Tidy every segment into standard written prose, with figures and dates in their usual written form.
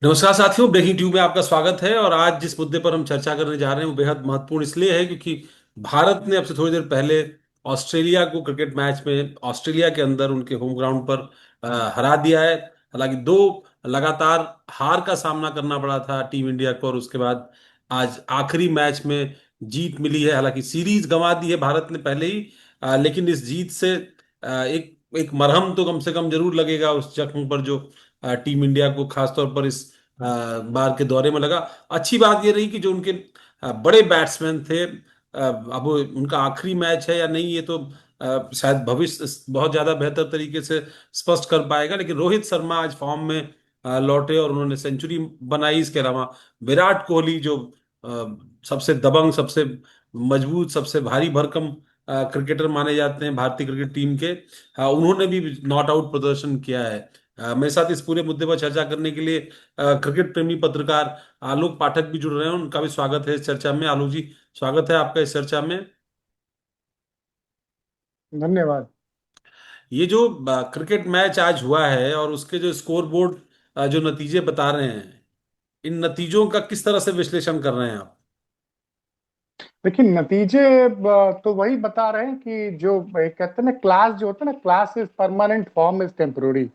नमस्कार साथियों, breaking tube में आपका स्वागत है। और आज जिस मुद्दे पर हम चर्चा करने जा रहे हैं वो बेहद महत्वपूर्ण इसलिए है क्योंकि भारत ने अब से थोड़ी देर पहले ऑस्ट्रेलिया को क्रिकेट मैच में ऑस्ट्रेलिया के अंदर उनके होम ग्राउंड पर हरा दिया है। हालांकि दो लगातार हार का सामना करना पड़ा था टीम इंडिया को, और उसके बाद आज आखिरी मैच में जीत मिली है। हालांकि सीरीज गंवा दी है भारत ने पहले ही, लेकिन इस जीत से एक एक मरहम तो कम से कम जरूर लगेगा उस जख्म पर जो टीम इंडिया को खासतौर पर इस बार के दौरे में लगा। अच्छी बात ये रही कि जो उनके बड़े बैट्समैन थे, अब उनका आखिरी मैच है या नहीं ये तो शायद भविष्य बहुत ज्यादा बेहतर तरीके से स्पष्ट कर पाएगा। लेकिन रोहित शर्मा आज फॉर्म में लौटे और उन्होंने सेंचुरी बनाई। इसके अलावा विराट कोहली जो सबसे दबंग, सबसे मजबूत, सबसे भारी भरकम क्रिकेटर माने जाते हैं भारतीय क्रिकेट टीम के, उन्होंने भी नॉट आउट प्रदर्शन किया है। मेरे साथ इस पूरे मुद्दे पर चर्चा करने के लिए क्रिकेट प्रेमी पत्रकार आलोक पाठक भी जुड़ रहे हैं। उनका भी स्वागत है इस चर्चा में। आलोक जी, स्वागत है आपका इस चर्चा में। धन्यवाद। ये जो क्रिकेट मैच आज हुआ है और उसके जो स्कोर बोर्ड जो नतीजे बता रहे हैं, इन नतीजों का किस तरह से विश्लेषण कर रहे हैं आप? देखिए नतीजे तो वही बता रहे हैं कि जो एक कहते हैं ना, क्लास जो होता है ना, class is permanent, form is temporary.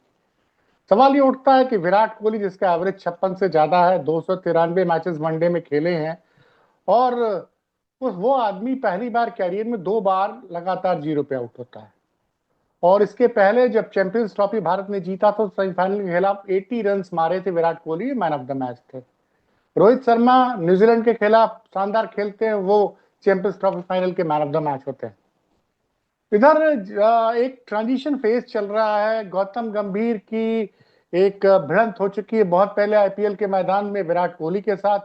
सवाल ये उठता है कि विराट कोहली जिसका एवरेज 56 से ज्यादा है, 293 मैचेस वनडे में खेले हैं, और वो आदमी पहली बार कैरियर में 2 बार लगातार जीरो पे आउट होता है। और इसके पहले जब चैंपियंस ट्रॉफी भारत ने जीता तो सेमीफाइनल के खिलाफ 80 रन मारे थे Virat Kohli, man of the match थे। रोहित शर्मा न्यूजीलैंड के खिलाफ शानदार खेलते हैं, वो चैंपियंस ट्रॉफी फाइनल के मैन ऑफ द मैच होते हैं। इधर एक ट्रांजिशन फेज चल रहा है। गौतम गंभीर की एक भिड़ंत हो चुकी है बहुत पहले आईपीएल के मैदान में विराट कोहली के साथ,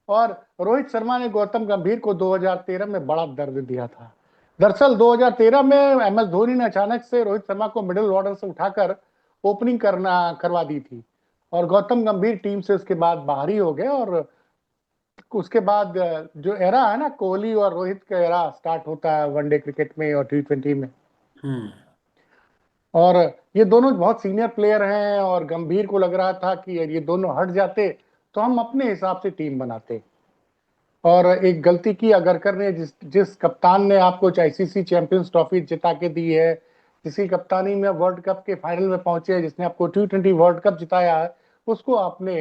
और रोहित शर्मा ने गौतम गंभीर को 2013 में बड़ा दर्द दिया था। दरअसल 2013 में एम एस धोनी ने अचानक से रोहित शर्मा को मिडिल ऑर्डर से उठाकर ओपनिंग करवा दी थी, और गौतम गंभीर टीम से उसके बाद बाहर ही हो गए। और उसके बाद जो एरा है ना, कोहली और रोहित का एरा स्टार्ट होता है वनडे क्रिकेट में और टी20 में। हम्म। और ये दोनों बहुत सीनियर प्लेयर हैं, और गंभीर को लग रहा था कि यार ये दोनों हट जाते तो हम अपने हिसाब से टीम बनाते। और एक गलती की अगरकर ने, जिस जिस कप्तान ने आपको आईसीसी चैंपियंस ट्रॉफी जिता के दी है, जिसकी कप्तानी में वर्ल्ड कप के फाइनल में पहुंचे, जिसने आपको टी20 वर्ल्ड कप जिताया है, उसको आपने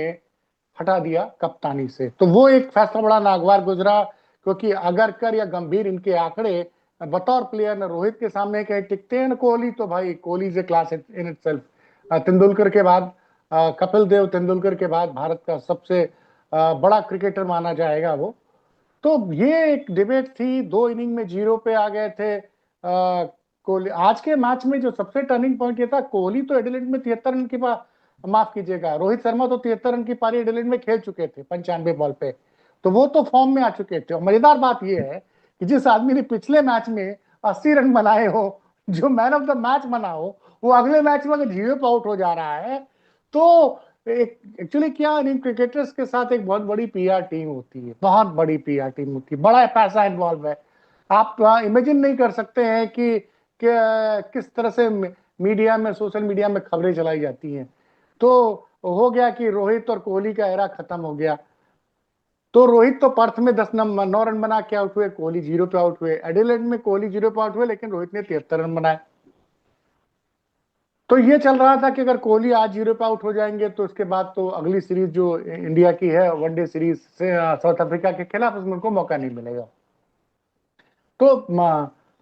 हटा दिया कप्तानी से। तो वो एक फैसला बड़ा नागवार गुजरा, क्योंकि अगरकर या गंभीर इनके आंकड़े बतौर प्लेयर न रोहित के सामने कहीं टिकते हैं न कोहली, तो भाई कोहली से क्लास इन इटसेल्फ। तेंदुलकर के बाद, कपिल देव तेंदुलकर के बाद भारत का सबसे बड़ा क्रिकेटर माना जाएगा वो। तो ये एक डिबेट थी। 2 इनिंग में जीरो पे आ गए थे कोहली। आज के मैच में जो सबसे टर्निंग पॉइंट ये था, कोहली तो एडिलेड में 73 रन की माफ कीजिएगा, रोहित शर्मा तो 73 रन की पारी एडिलेड में खेल चुके थे 95 बॉल पे। तो वो तो फॉर्म में आ चुके थे। और मजेदार बात ये है कि जिस आदमी ने पिछले मैच में 80 रन बनाए हो, जो मैन ऑफ द मैच बना हो, वो अगले मैच में अगर जीरो पे आउट हो जा रहा है, तो एक एक्चुअली क्या इन क्रिकेटर्स के साथ एक बहुत बड़ी पीआर टीम होती है, बहुत बड़ी पीआर टीम होती है, बड़ा पैसा इन्वॉल्व है। आप इमेजिन नहीं कर सकते हैं कि किस तरह से मीडिया में, सोशल मीडिया में खबरें चलाई जाती हैं। तो हो गया कि रोहित और कोहली का एरा खत्म हो गया। तो रोहित तो पर्थ में 9 रन बना के आउट हुए, कोहली जीरो पे आउट हुए। एडिलेड में कोहली जीरो पे आउट हुए, लेकिन रोहित ने 73 रन बनाए। तो ये चल रहा था कि अगर कोहली आज जीरो पे आउट हो जाएंगे तो उसके बाद तो अगली सीरीज जो इंडिया की है वनडे सीरीज से साउथ अफ्रीका के खिलाफ, उसमें उनको मौका नहीं मिलेगा। तो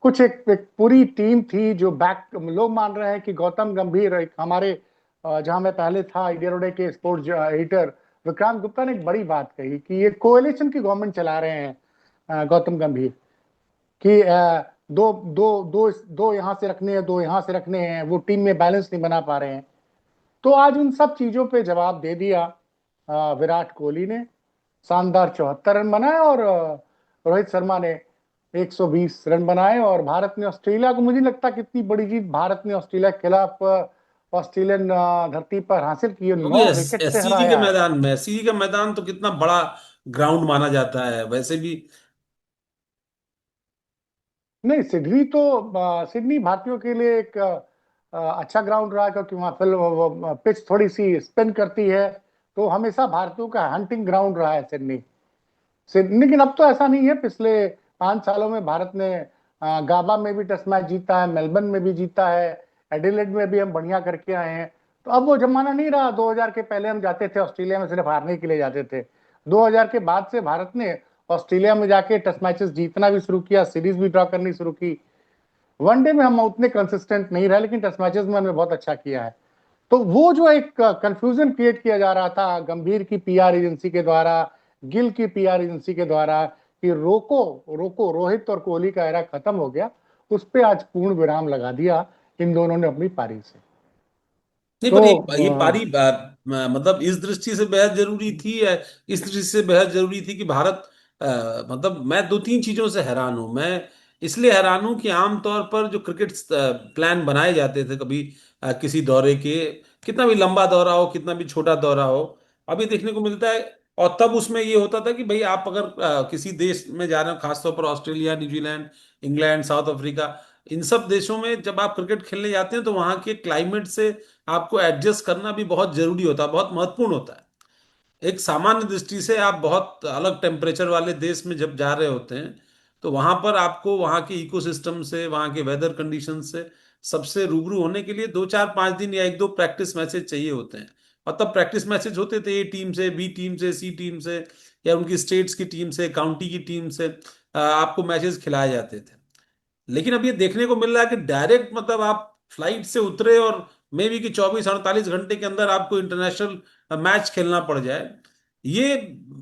कुछ एक पूरी टीम थी जो बैक। लोग मान रहे हैं कि गौतम गंभीर, एक हमारे जहां मैं पहले था इंडिया टुडे के स्पोर्ट्स एडिटर, विक्रांत गुप्ता ने एक बड़ी बात कही कि ये कोएलिशन की गवर्नमेंट चला रहे हैं गौतम गंभीर, कि दो दो दो दो यहाँ से रखने हैं, दो यहाँ से रखने हैं, वो टीम में बैलेंस नहीं बना पा रहे हैं। तो आज उन सब चीजों पे जवाब दे दिया विराट कोहली ने। शानदार 74 रन बनाए, और रोहित शर्मा ने 120 रन बनाए। और भारत ने ऑस्ट्रेलिया को, मुझे नहीं लगता कितनी बड़ी जीत भारत ने ऑस्ट्रेलिया के खिलाफ ऑस्ट्रेलियन धरती पर हासिल की है। क्योंकि 9 विकेट से एससीजी के हराया है। मैदान में, एससीजी का मैदान तो कितना बड़ा ग्राउंड माना जाता है वैसे भी। नहीं, सिडनी तो सिडनी भारतीयों के लिए एक अच्छा ग्राउंड रहा, क्योंकि वहाँ फिर पिच थोड़ी सी स्पिन करती है, तो हमेशा भारतीयों का हंटिंग ग्राउंड रहा है सिडनी से। लेकिन अब तो ऐसा नहीं है। पिछले 5 सालों में भारत ने गाबा में भी टेस्ट मैच जीता है, मेलबर्न में भी जीता है, एडिलेड में भी हम बढ़िया करके आए हैं। तो अब वो जमाना नहीं रहा। 2000 के पहले हम जाते थे ऑस्ट्रेलिया में सिर्फ हारने के लिए जाते थे। 2000 के बाद से भारत ने ऑस्ट्रेलिया में जाके टेस्ट मैचेस जीतना भी शुरू किया, सीरीज भी ड्रॉ करनी शुरू की। वनडे में हम उतने कंसिस्टेंट नहीं रहे, लेकिन टेस्ट मैचेस में हमने बहुत अच्छा किया है। तो वो जो एक कंफ्यूजन क्रिएट किया जा रहा था गंभीर की पीआर एजेंसी के द्वारा, गिल की पीआर एजेंसी के द्वारा, कि रोको रोको, रोहित और कोहली का एरा खत्म हो गया, उस पे आज पूर्ण विराम लगा दिया इन दोनों ने अपनी पारी से। नहीं, तो पर ये पारी मतलब इस दृष्टि से बेहद जरूरी थी, इस दृष्टि से बेहद जरूरी थी कि भारत मतलब मैं दो तीन चीजों से हैरान हूं। मैं इसलिए हैरान हूं कि आमतौर पर जो क्रिकेट प्लान बनाए जाते थे कभी किसी दौरे के, कितना भी लंबा दौरा हो, कितना भी छोटा दौरा हो, अभी देखने को मिलता है। और तब उसमें ये होता था कि भाई आप अगर किसी देश में जा रहे हो, खासतौर पर Australia, New Zealand, England, South Africa, इन सब देशों में जब आप क्रिकेट खेलने जाते हैं तो वहां के क्लाइमेट से आपको एडजस्ट करना भी बहुत जरूरी होता है, बहुत महत्वपूर्ण होता है। एक सामान्य दृष्टि से आप बहुत अलग टेम्परेचर वाले देश में जब जा रहे होते हैं तो वहां पर आपको वहां के इकोसिस्टम से, वहां के वेदर कंडीशन से सबसे रूबरू होने के लिए 2 4 5 दिन या एक दो प्रैक्टिस मैचेज चाहिए होते हैं। और तब प्रैक्टिस मैचेज होते थे ए टीम से, बी टीम से, सी टीम से, या उनकी स्टेट्स की टीम से, काउंटी की टीम से आपको मैचेस खिलाए जाते थे। लेकिन अब ये देखने को मिल रहा है कि डायरेक्ट मतलब आप फ्लाइट से उतरे और मे बी कि 24 48 घंटे के अंदर आपको इंटरनेशनल मैच खेलना पड़ जाए। ये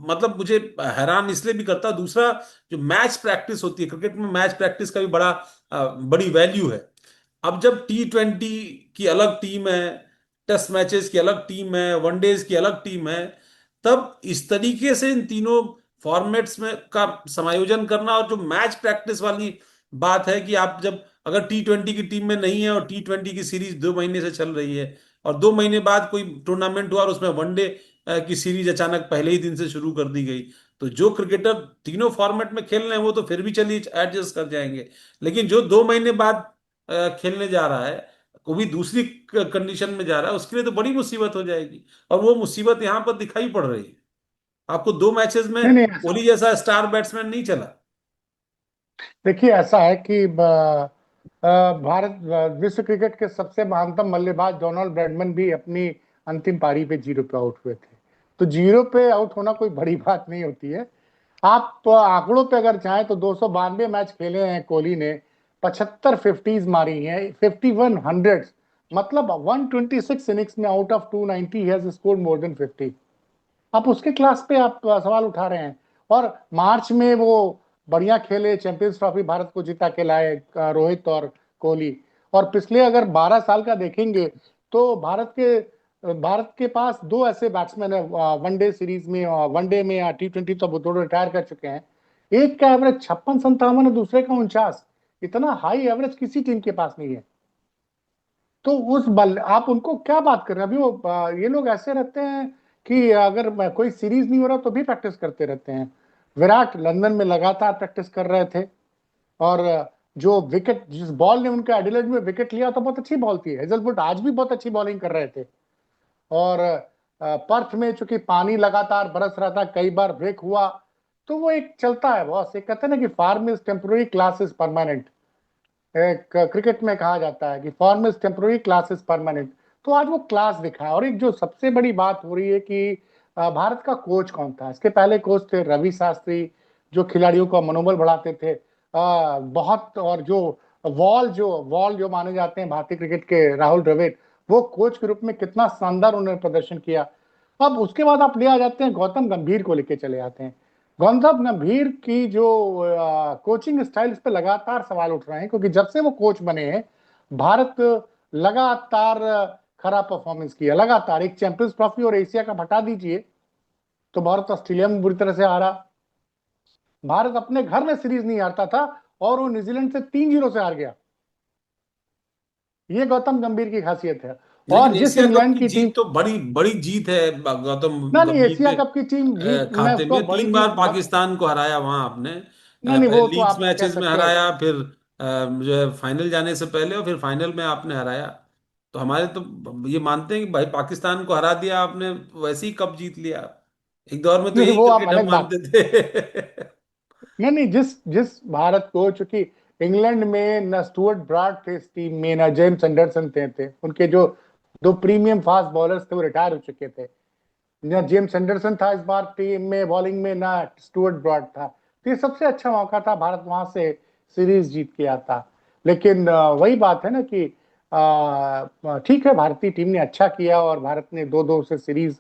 मतलब मुझे हैरान इसलिए भी करता है। दूसरा, जो मैच प्रैक्टिस होती है क्रिकेट में, मैच प्रैक्टिस का भी बड़ी वैल्यू है। अब जब T20 की अलग टीम है, टेस्ट मैचेस की अलग टीम है, वनडेज की अलग टीम है, तब इस तरीके से इन तीनों फॉर्मेट्स में का समायोजन करना, और जो मैच प्रैक्टिस वाली बात है कि आप जब अगर T20 की टीम में नहीं है और T20 की सीरीज 2 महीने से चल रही है और 2 महीने बाद कोई टूर्नामेंट हुआ और उसमें वनडे की सीरीज अचानक पहले ही दिन से शुरू कर दी गई, तो जो क्रिकेटर तीनों फॉर्मेट में खेल रहे हैं वो तो फिर भी चलिए एडजस्ट कर जाएंगे। लेकिन जो 2 महीने बाद खेलने जा रहा है, वो भी दूसरी कंडीशन में जा रहा है, उसके लिए तो बड़ी मुसीबत हो जाएगी। और वो मुसीबत यहाँ पर दिखाई पड़ रही है। आपको 2 मैचेस में नहीं नहीं, ऐसा कोहली जैसा स्टार बैट्समैन नहीं चला। देखिए, ऐसा है कि भारत विश्व क्रिकेट के सबसे महानतम बल्लेबाज डोनाल्ड ब्रैडमैन भी अपनी अंतिम पारी पे 0 पे आउट हुए थे। तो 0 पे आउट होना कोई बड़ी बात नहीं होती है। आप आंकड़ों पे अगर चाहें तो 292 मैच खेले हैं कोहली ने, 75 फिफ्टीज मारी हैं, 51 हंड्रेड्स, मतलब 126 इनिंग्स में out of 290 he has scored more than 50। आप उसके क्लास पे आप सवाल उठा रहे हैं। और मार्च में वो बढ़िया खेले, चैंपियंस ट्रॉफी भारत को जिता के लाए रोहित और कोहली। और पिछले अगर 12 साल का देखेंगे तो भारत के पास दो ऐसे बैट्समैन है वनडे सीरीज में, वनडे में या T20, तो वो दोनों रिटायर कर चुके हैं। एक का एवरेज 56 57 है, दूसरे का 49। इतना हाई एवरेज किसी टीम के पास नहीं है। तो उस बल आप उनको क्या बात कर रहे हैं? अभी वो ये लोग ऐसे रहते हैं कि अगर कोई सीरीज नहीं हो रहा तो भी प्रैक्टिस करते रहते हैं। विराट लंदन में लगातार प्रैक्टिस कर रहे थे। और जो विकेट, जिस बॉल ने उनका एडिलेड में विकेट लिया तो बहुत अच्छी बॉल थी, हेजलवुड आज भी बहुत अच्छी बॉलिंग कर रहे थे। और पर्थ में चूंकि पानी लगातार बरस रहा था, कई बार ब्रेक हुआ। तो वो एक चलता है बॉस, एक कहते हैं ना कि form is temporary, class is permanent. एक क्रिकेट में कहा जाता है कि form is temporary, class is permanent. तो आज वो क्लास दिखा है। और एक जो सबसे बड़ी बात हो रही है कि भारत का कोच कौन था? इसके पहले कोच थे रवि शास्त्री, जो खिलाड़ियों का मनोबल बढ़ाते थे बहुत। और जो वॉल जो माने जाते हैं भारतीय क्रिकेट के, राहुल द्रविड़, वो कोच के रूप में कितना शानदार उन्होंने प्रदर्शन किया। अब उसके बाद आप ले आ जाते हैं गौतम गंभीर को, लेके चले आते हैं। गौतम गंभीर की जो कोचिंग स्टाइल, इस पे लगातार सवाल उठ रहे हैं, क्योंकि जब से वो कोच बने हैं भारत लगातार खराब परफॉर्मेंस किया। लगातार एक चैंपियंस ट्रॉफी और एशिया कप हटा दीजिए तो भारत ऑस्ट्रेलिया में बुरी तरह से हारा। भारत अपने घर में सीरीज नहीं हारता था और वो न्यूजीलैंड से 3-0 से हार गया। ये गौतम गंभीर की खासियत है। लेकिन और जिस एशिया कप इंग्लैंड की की टीम, जीत तो बड़ी बड़ी जीत है गौतम ना नहीं, गंभीर एशिया के कप की टीम जीत मैं खाते उसको में। बड़ी 3 बार जीत मत। पाकिस्तान को हराया वहां आपने, नहीं नहीं, पहले वो तो लीग्स आप कह मैचेस में सकते हैं। हराया, फिर जो है फाइनल जाने से पहले, और फिर फाइनल में आपने हराया। तो हमारे तो ये मानते हैं कि भाई पाकिस्तान को हरा दिया आपने, वैसे ही कप जीत लिया। एक दौर में तो नहीं यही वो आप क्रिकेट हम अलग बात। मानते थे। नहीं नहीं, जिस जिस भारत को, चूंकि इंग्लैंड में न स्टुअर्ट ब्रॉड थे इस टीम में, न जेम्स एंडरसन थे, उनके जो दो प्रीमियम फास्ट बॉलर्स थे वो रिटायर हो चुके थे। न जेम्स एंडरसन था इस बार टीम में बॉलिंग में, ना स्टुअर्ट ब्रॉड था। तो ये सबसे अच्छा मौका था, भारत वहां से सीरीज जीत के आता। लेकिन वही बात है ना कि ठीक है, भारतीय टीम ने अच्छा किया और भारत ने 2-2 से सीरीज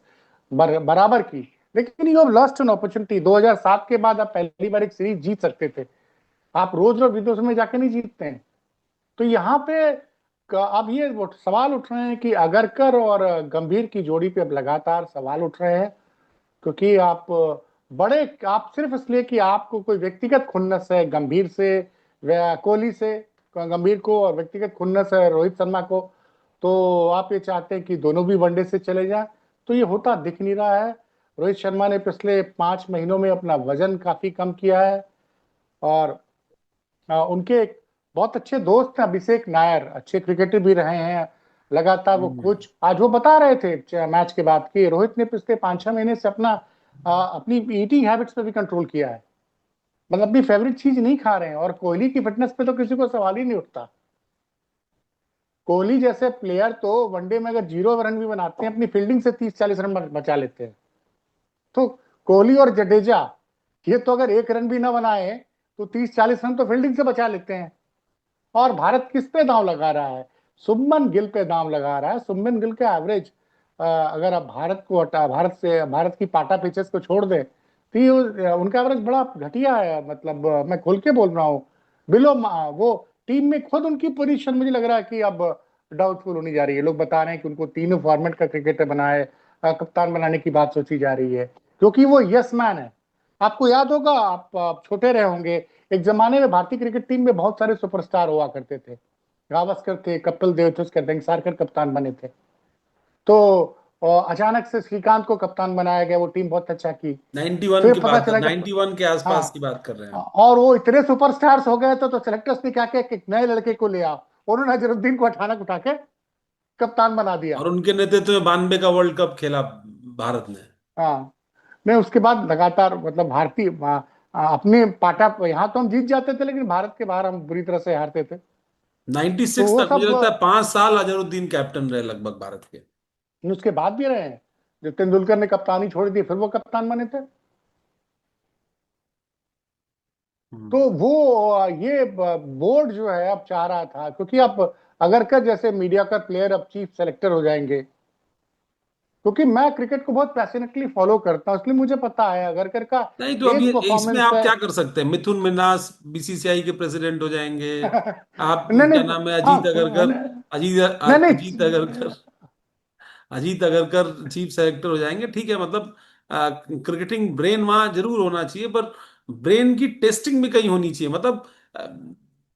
बराबर की। लेकिन you have lost an opportunity. 2007 के बाद आप पहली बार एक सीरीज जीत सकते थे। आप रोज रोज विदेशों में जाके नहीं जीतते हैं। तो यहाँ पे अब ये सवाल उठ रहे हैं कि अगरकर और गंभीर की जोड़ी पे अब लगातार सवाल उठ रहे हैं। क्योंकि आप बड़े, आप सिर्फ इसलिए कि आपको कोई व्यक्तिगत खुन्नस है गंभीर से, कोहली से, गंभीर को, और व्यक्तिगत खुन्नस है रोहित शर्मा को, तो आप ये चाहते हैं कि दोनों भी वनडे से चले जाएं। तो ये होता दिख नहीं रहा है। रोहित शर्मा ने पिछले 5 महीनों में अपना वजन काफी कम किया है। और उनके एक बहुत अच्छे दोस्त हैं अभिषेक नायर, अच्छे क्रिकेटर भी रहे हैं। लगातार वो हम्म। कोच आज वो बता रहे थे मैच के बाद कि रोहित ने पिछले 5-6 महीने से अपनी ईटिंग हैबिट्स पे भी कंट्रोल किया है। मतलब अपनी फेवरेट चीज नहीं खा रहे हैं। और कोहली की फिटनेस पे तो किसी को सवाल ही नहीं उठता। कोहली जैसे प्लेयर तो वनडे में अगर 0 रन भी बनाते हैं, अपनी फील्डिंग से 30-40 रन बचा लेते हैं। तो कोहली और जडेजा, ये तो अगर 1 रन भी ना बनाए तो 30-40 रन तो फील्डिंग से बचा लेते हैं। और भारत किस पे दांव लगा रहा है? शुभमन गिल पे दांव लगा रहा है। शुभमन गिल का एवरेज, अगर आप भारत को हटा, भारत की पाटा पिचेस को छोड़ दे, तो उनका एवरेज बड़ा घटिया है। मतलब मैं खोल के बोल रहा हूँ। वो टीम में खुद उनकी पोजीशन मुझे लग रहा है कि अब डाउटफुल होनी जा रही है। लोग बता रहे हैं कि उनको तीनों फॉर्मेट का क्रिकेटर बनाए, कप्तान बनाने की बात सोची जा रही है, क्योंकि वो यस मैन है। आपको याद होगा, आप छोटे रहे होंगे, एक जमाने में भारतीय क्रिकेट टीम में बहुत सारे सुपरस्टार हुआ करते थे। गावस्कर थे, कपिल देव थे, उसके वेंगसरकर कप्तान बने थे। तो अचानक से श्रीकांत को कप्तान बनाया गया, वो टीम बहुत अच्छा की। तो 91 ये की पता बात, चला कि 91 के आसपास हाँ, की बात कर रहे हैं हम। और वो इतने सुपरस्टार्स हो गए तो सेलेक्टर्स ने क्या किया कि एक नए लड़के को ले आओ। उन्होंने अजरुद्दीन को अचानक उठा के कप्तान बना दिया। और उनके नेतृत्व में 92 का वर्ल्ड कप खेला भारत ने। हाँ, नहीं उसके बाद लगातार, मतलब भारतीय अपने पाटा, यहाँ तो हम जीत जाते थे लेकिन भारत के बाहर हम बुरी तरह से हारते थे। तो 96 वो तक मुझे सब लगता है 5 साल अजहरुद्दीन कैप्टन रहे लगभग भारत के। उसके बाद भी रहे हैं। जब तेंदुलकर ने कप्तानी छोड़ दी फिर वो कप्तान बने थे। तो हम्म। वो ये बोर्ड जो है अब चाह रहा था, क्योंकि अब अगरकर जैसे मीडिया का प्लेयर अब चीफ सेलेक्टर हो जाएंगे। क्योंकि मैं क्रिकेट को बहुत पैशनेटली फॉलो करता हूँ, इसलिए मुझे पता है अगरकर का नहीं तो अब एक ये इसमें परफॉर्मेंस आप है। क्या कर सकते हैं, मिथुन मिन्हास बीसीसीआई के प्रेसिडेंट हो जाएंगे। आप नहीं नहीं, क्या नाम है, हाँ, अजीत अगरकर, अजीत नहीं अजीत अगरकर, नहीं, अजीत अगरकर चीफ सेलेक्टर हो जाएंगे, ठीक है। मतलब क्रिकेटिंग ब्रेन वहां जरूर होना चाहिए, पर ब्रेन की टेस्टिंग भी कहीं होनी चाहिए। मतलब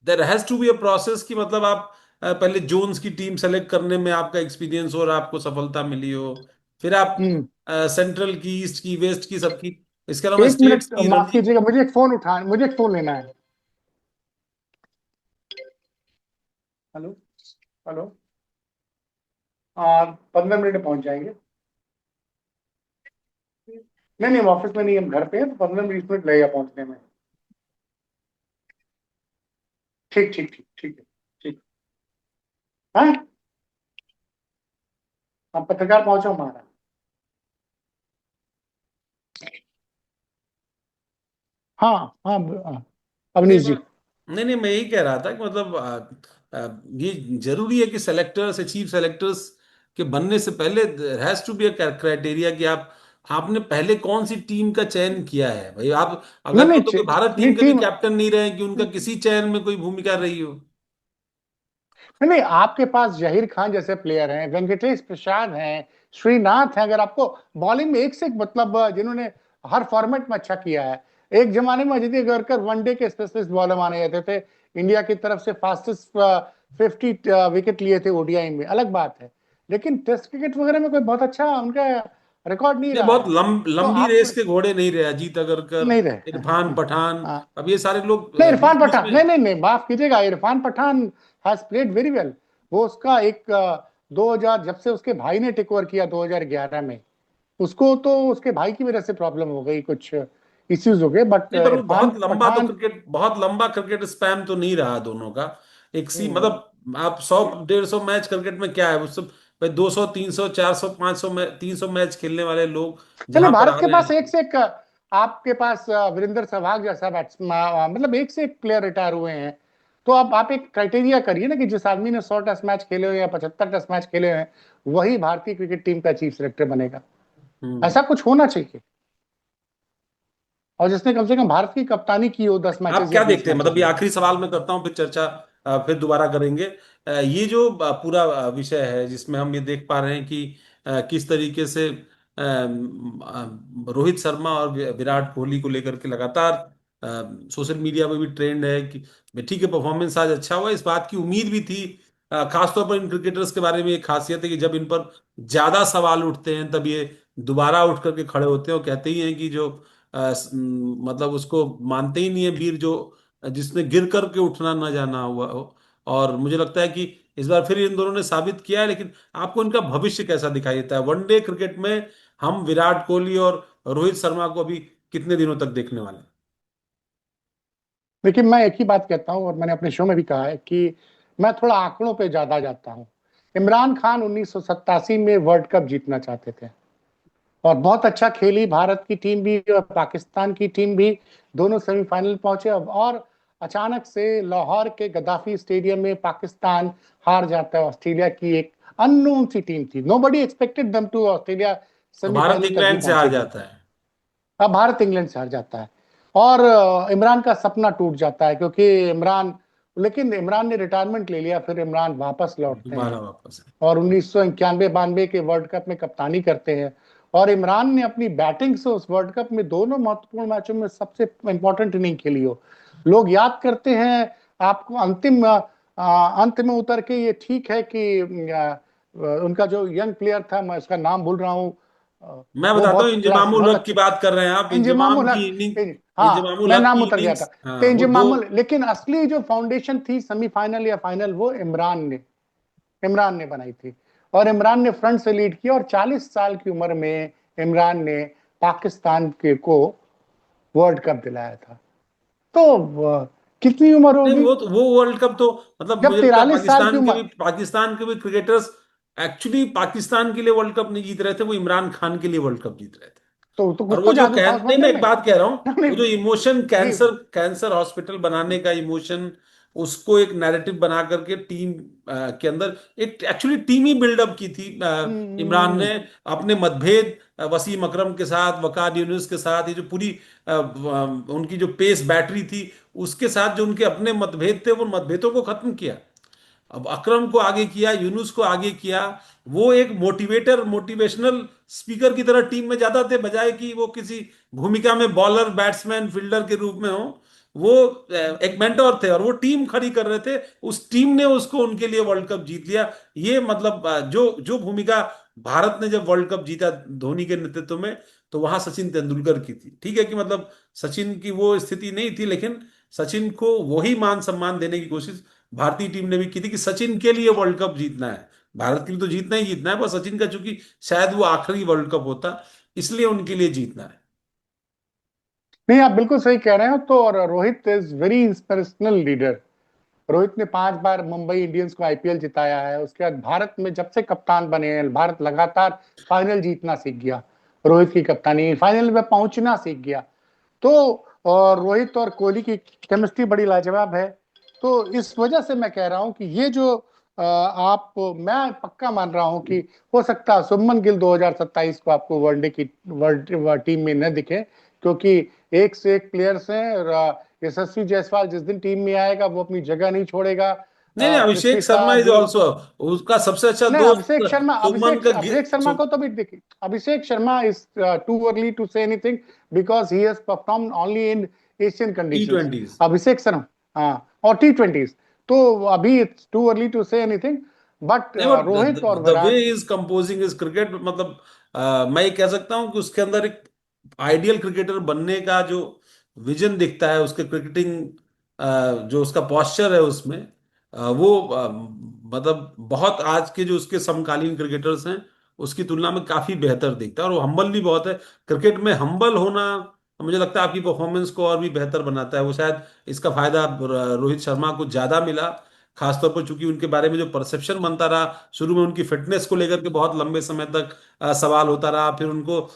there has to be a process कि मतलब आप पहले जोन्स की टीम सेलेक्ट करने में आपका एक्सपीरियंस हो और आपको सफलता मिली हो, फिर आप हम्म, सेंट्रल की, ईस्ट की, वेस्ट की, सबकी, इसके अलावा एक स्टेट्स मिनट की माफ रणजी। कीजिएगा, मुझे एक फोन लेना है। Hello, hello. 15 मिनट में पहुंच जाएंगे। नहीं नहीं, ऑफिस में नहीं, हम घर पे हैं, तो 15-20 मिनट लगेगा पहुंचने में। ठीक ठीक ठीक ठीक है। ठीक। हाँ, हम पत्रकार पहुंचा हमारा। हाँ हाँ, नहीं अवनीश मैं जी। नहीं नहीं मैं यही कह रहा था कि मतलब ये जरूरी है कि सेलेक्टर्स, चीफ सेलेक्टर्स के बनने से पहले has to be a criteria कि आप आपने पहले कौन सी टीम का चयन किया है। भाई आप नहीं अगर नहीं, तो कोई भारत नहीं टीम के भी टीम, कैप्टन नहीं रहे कि उनका किसी चयन में कोई भूमिका रही हो। नहीं नहीं, आपके पास जहीर खान जैसे प्लेयर हैं, वेंकटेश प्रसाद हैं, श्रीनाथ हैं। अगर आपको बॉलिंग में एक से एक, मतलब जिन्होंने हर फॉर्मेट में अच्छा किया है। एक जमाने में अदिति अगरकर वनडे के स्पेशलिस्ट बॉलर माने जाते थे। इंडिया की तरफ से फास्टेस्ट 50 विकेट लिए थे ओडीआई में, अलग बात है। लेकिन टेस्ट क्रिकेट वगैरह में कोई बहुत अच्छा उनका रिकॉर्ड नहीं नहीं रहा बहुत है। तो लंबी आप रेस के घोड़े नहीं रहे, अजीत अगरकर, नहीं रहे। इरफान पठान, हाँ, अब ये सारे लोग नहीं इरफान बीच बीच पठान, में। नहीं नहीं नहीं, माफ कीजिएगा, Irfan Pathan has played very well. वो उसका एक 2000 जब से उसके भाई ने टेक ओवर किया 2011 में, उसको तो उसके भाई की वजह से प्रॉब्लम हो गई, कुछ इश्यूज हो गए, बट नहीं, पर वो इरफान पठान। बहुत लंबा क्रिकेट स्पैम तो नहीं रहा दोनों का। एक सी हम्म, मतलब आप 100 150 मैच क्रिकेट में क्या है वो सब, भाई 200 300 400 500 300 मैच खेलने वाले लोग चले जहां पर भारत आ के रहे पास हैं। एक से एक, आपके पास वीरेंद्र सहवाग जैसा बैट्समैन, मतलब एक से एक प्लेयर रिटायर हुए हैं। तो अब आप एक क्राइटेरिया करिए ना कि जिस आदमी ने 100 टेस्ट मैच खेले हुए हैं या 75 टेस्ट मैच खेले हुए हैं, वही भारतीय क्रिकेट टीम का चीफ सेलेक्टर बनेगा। हम्म। ऐसा कुछ होना चाहिए। और जिसने कम से कम भारत की कप्तानी की हो दस आप मैचेस या क्या बीस देखते हैं, मैचेस मतलब ये में। आखिरी सवाल मैं करता हूं, फिर चर्चा फिर दोबारा करेंगे। ये जो पूरा विषय है जिसमें हम ये देख पा रहे हैं कि किस तरीके से रोहित शर्मा और विराट कोहली को लेकर के लगातार सोशल मीडिया पे भी ट्रेंड है कि ठीक है, परफॉर्मेंस आज अच्छा हुआ, इस बात की उम्मीद भी थी। खासतौर पर इन क्रिकेटर्स के बारे में एक खासियत है कि जब इन पर ज्यादा सवाल उठते हैं तब ये दोबारा उठ करके खड़े होते हैं और कहते ही हैं कि जो मतलब उसको मानते ही नहीं है वीर जो जिसने गिर करके उठना न जाना हुआ हो। और मुझे लगता है कि इस बार फिर इन दोनों ने साबित किया है, लेकिन आपको इनका भविष्य कैसा दिखाई देता है वनडे क्रिकेट में? हम विराट कोहली और रोहित शर्मा को अभी कितने दिनों तक देखने वाले हैं? लेकिन मैं एक ही बात कहता हूं, और मैंने अपने शो में भी कहा है कि मैं थोड़ा आंकड़ों पे ज्यादा जाता हूं। इमरान खान 1987 में वर्ल्ड कप जीतना चाहते थे, और बहुत अच्छा खेली भारत की टीम भी और पाकिस्तान की टीम भी, दोनों सेमीफाइनल पहुंचे। अब और अचानक से लाहौर के गद्दाफी स्टेडियम में पाकिस्तान हार जाता है ऑस्ट्रेलिया की एक अननोन सी टीम थी। Nobody expected them to Australia और भारत सेमीफाइनल तक भी इंग्लैंड से हार पहुंचेगी। जाता है। अब भारत इंग्लैंड से हार जाता है, और इमरान का सपना टूट जाता है, क्योंकि इमरान, लेकिन इमरान ने रिटायरमेंट ले लिया, फिर इमरान वापस लौटते दोबारा हैं वापस है। और 1991-92 के वर्ल्ड कप में कप्तानी करते हैं। और इमरान ने अपनी बैटिंग से उस वर्ल्ड कप में दोनों महत्वपूर्ण मैचों में सबसे इंपॉर्टेंट इनिंग खेली हो। लोग याद करते हैं आपको अंतिम अंत में उतर के। ये ठीक है कि उनका जो यंग प्लेयर था, मैं उसका नाम भूल रहा हूँ, मैं वो बताता हूँ, बहुत क्लास, इंजमामुल बहुत हक की अच्छा। बात कर रहे हैं आप, इंजमामुल इंजमाम की हक, इनिंग, हाँ इंजमामुल मैं हक नाम की उतर गया था। इनिंग्स, तो हाँ वो दो। इंजमामुल, लेकिन असली जो फाउंडेशन थी सेमीफाइनल या फाइनल, वो इमरान ने बनाई थी। और इमरान ने फ्रंट से लीड किया, और 40 साल की उम्र में इमरान ने पाकिस्तान के को वर्ल्ड कप दिलाया था। तो कितनी उम्र नहीं, होगी वो वर्ल्ड कप तो मतलब जब मुझे लगता है 43 साल की उम्र। पाकिस्तान के भी क्रिकेटर्स एक्चुअली पाकिस्तान के लिए वर्ल्ड कप नहीं जीत रहे थे, वो इमरान खान के लिए वर्ल्ड कप जीत रहे थे। तो और कुछ वो तो जो जादू था कैन उस नहीं, वनडे मैं एक में। बात कह रहा हूँ, नहीं, वो जो इमोशन, जी। कैंसर हॉस्पिटल बनाने का इमोशन, उसको एक नैरेटिव बना करके टीम के अंदर एक एक्चुअली टीम ही बिल्डअप की थी इमरान हम्म, ने। अपने मतभेद वसीम अकरम के साथ, वकार यूनुस के साथ, ये जो पूरी उनकी जो पेस बैटरी थी, उसके साथ जो उनके अपने मतभेद थे, वो मतभेदों को खत्म किया। अब अकरम को आगे किया, यूनुस को आगे किया। वो एक मोटिवेशनल स्पीकर की तरह टीम में जाता थे, बजाय कि वो किसी भूमिका में बॉलर, बैट्समैन, फील्डर के रूप में हो। वो एक मेंटोर थे और वो टीम खड़ी कर रहे थे। उस टीम ने उसको उनके लिए वर्ल्ड कप जीत लिया। ये मतलब जो जो भूमिका भारत ने जब वर्ल्ड कप जीता धोनी के नेतृत्व में, तो वहां सचिन तेंदुलकर की थी। ठीक है कि मतलब सचिन की वो स्थिति नहीं थी, लेकिन सचिन को वही मान सम्मान देने की कोशिश भारतीय टीम ने भी की थी कि सचिन के लिए वर्ल्ड कप जीतना है। भारत के लिए तो जीतना ही जीतना है, पर सचिन का चूंकि शायद वो आखिरी वर्ल्ड कप होता, इसलिए उनके लिए जीतना है। नहीं, आप बिल्कुल सही कह रहे हैं। तो और Rohit is very inspirational leader. Rohit ने 5 बार मुंबई इंडियंस को आईपीएल जिताया है। उसके बाद भारत में जब से कप्तान बने हैं, भारत लगातार फाइनल जीतना सीख गया। रोहित की कप्तानी, फाइनल में पहुंचना सीख गया। तो और रोहित और कोहली की केमिस्ट्री बड़ी लाजवाब है। तो इस वजह से मैं कह रहा हूं कि ये जो आप, मैं पक्का मान रहा हूं कि हो सकता है शुभमन गिल 2027 को आपको वनडे की वर्ल्ड टीम में न दिखे, क्योंकि एक से एक प्लेयर्स हैं। और यशस्वी जायसवाल जिस दिन टीम में आएगा वो अपनी जगह नहीं छोड़ेगा। नहीं नहीं, पृथ्वी अभिषेक शर्मा शॉ इज भी, ऑल्सो उसका सबसे अच्छा नहीं दोस्त अभिषेक शर्मा, शुभमन का अभिषेक शर्मा को तो भी देखिए, Abhishek Sharma is too early to say anything, because he has perform only in Asian T conditions. Twenties. Abhishek Sharma, हाँ, और T20s। तो अभी it's too early to say anything, but नहीं, बट रोहित और the way Virat. Is composing is cricket, मतलब मैं ये कह सकता हूँ कि उसके अंदर एक आइडियल क्रिकेटर बनने का जो विजन दिखता है, उसके क्रिकेटिंग जो उसका पॉस्चर है उसमें, वो मतलब बहुत आज के जो उसके समकालीन क्रिकेटर्स हैं उसकी तुलना में काफी बेहतर दिखता है, और वो हम्बल भी बहुत है। क्रिकेट में हम्बल होना मुझे लगता है आपकी परफॉर्मेंस को और भी बेहतर बनाता है। वो शायद इसका फायदा रोहित शर्मा को ज्यादा मिला, खासतौर पर चूंकि उनके बारे में जो परसेप्शन बनता रहा शुरू में, उनकी फिटनेस को लेकर के बहुत लंबे समय तक सवाल होता रहा। फिर उनको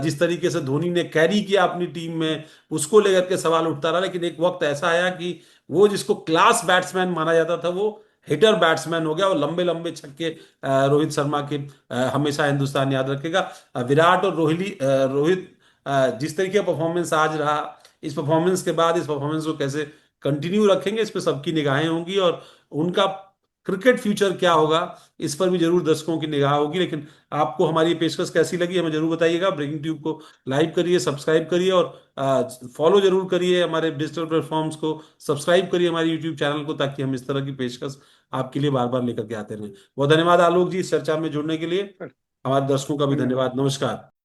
जिस तरीके से धोनी ने कैरी किया अपनी टीम में, उसको लेकर के सवाल उठता रहा। लेकिन एक वक्त ऐसा आया कि वो जिसको क्लास बैट्समैन माना जाता था वो हिटर बैट्समैन हो गया, और लंबे लंबे छक्के रोहित शर्मा के हमेशा हिंदुस्तान याद रखेगा। विराट और रोहित जिस तरीके का परफॉर्मेंस आज रहा, इस परफॉर्मेंस के बाद इस परफॉर्मेंस को कैसे कंटिन्यू रखेंगे, इस पे सबकी निगाहें होंगी। और उनका क्रिकेट फ्यूचर क्या होगा, इस पर भी जरूर दर्शकों की निगाह होगी। लेकिन आपको हमारी ये पेशकश कैसी लगी हमें जरूर बताइएगा। ब्रेकिंग ट्यूब को लाइक करिए, सब्सक्राइब करिए, और फॉलो जरूर करिए हमारे डिजिटल प्लेटफॉर्म्स को, सब्सक्राइब करिए हमारे यूट्यूब चैनल को, ताकि हम इस तरह की पेशकश आपके लिए बार बार लेकर के आते रहें। बहुत धन्यवाद आलोक जी इस चर्चा में जुड़ने के लिए। हमारे दर्शकों का भी धन्यवाद। धन्यवाद। नमस्कार।